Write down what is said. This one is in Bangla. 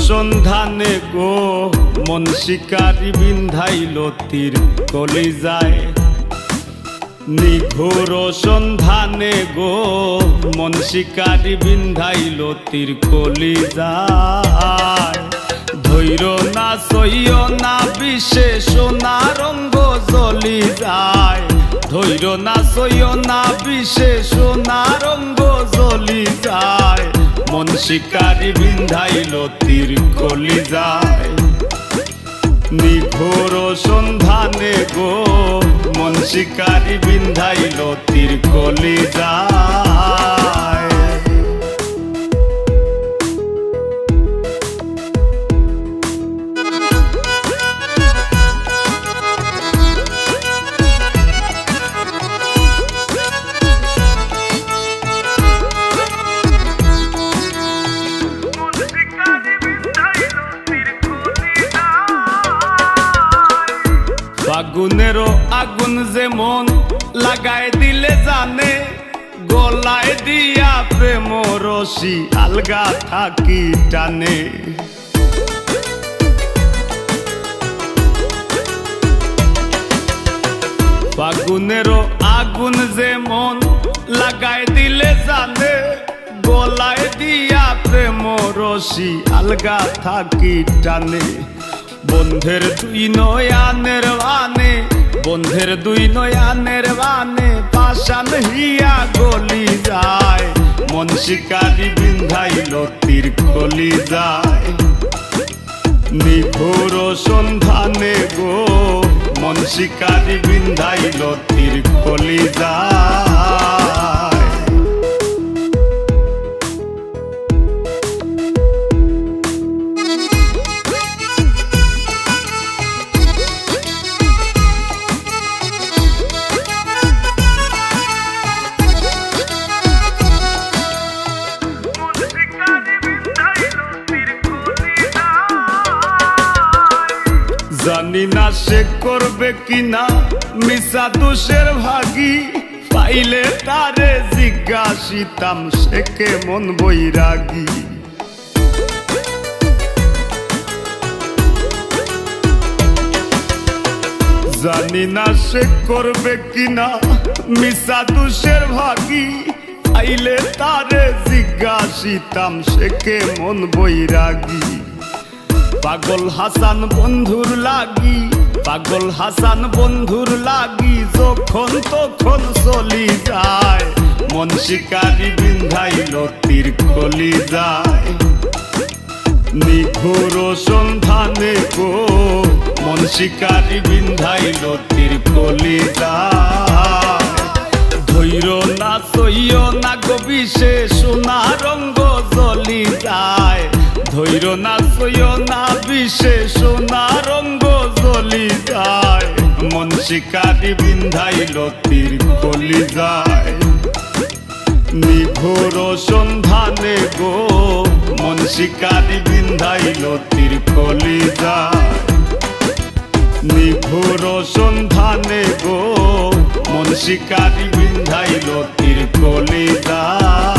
সন্ধানে গো মন শিকারি বিন্ধাইল তীর কলিজায়। নিঘোর সন্ধানে গো মন শিকারি বিন্ধাইল তীর কলিজায়। ধৈর না সইয় না বিষে সোনা রঙ্গ জ্বলি যায়। ধৈর না সইয় না বিষে সোনা রঙ্গ জ্বলি যায়। মন শিকারি বিন্ধাইল তীর কলিজায়। নিঘোর সন্ধানে গো মন শিকারি বিন্ধাইল তীর কলিজায়। ফাগুনেরও আগুন যেমন লাগায় দিলে জানে, গলায় দিয়া প্রেম রশি আলগা থাকি টানে। ফাগুনেরও আগুন যেমন লাগায় দিলে জানে, গলায় দিয়া প্রেম রশি আলগা থাকি টানে। বন্ধের দুই নয়ানের বানে, বন্ধের দুই নয়ানের বানে পাশান হিয়া গলি যায়। মন শিকারি বিন্ধাইল তীর কলিজায়। নিঘোর সন্ধানে গো মন শিকারি বিন্ধাইল তীর কলিজায়। জানি না সে করবে কিনা মিশা দোষের ভাগী, পাইলে তারে জিজ্ঞাসিতাম সে কেমন বৈরাগী। জানি না সে করবে কিনা মিশা দোষের ভাগী, পাইলে তারে জিজ্ঞাসিতাম সে কেমন বৈরাগী। পাগল হাসান বন্ধুর লাগি, পাগল হাসান বন্ধুর লাগি যখন তখন চলি যায়। মন শিকারি বিন্ধাইল তীর কলিজায়। নিঘোর সন্ধানে গো মন শিকারি বিন্ধাইল তীর কলিজায়। ধৈর না সইয় না গো বিষে সোনা রঙ্গ জ্বলি যায়। ধৈর না সইয় না বিষে সোনা রঙ্গ জ্বলি যায়। মন শিকারি বিন্ধাইল তীর কলিজায়। নিঘোর সন্ধানে গো মন শিকারি বিন্ধাইল তীর কলিজায়। নিঘোর সন্ধানে গো মন শিকারি বিন্ধাইল তীর কলিজায়।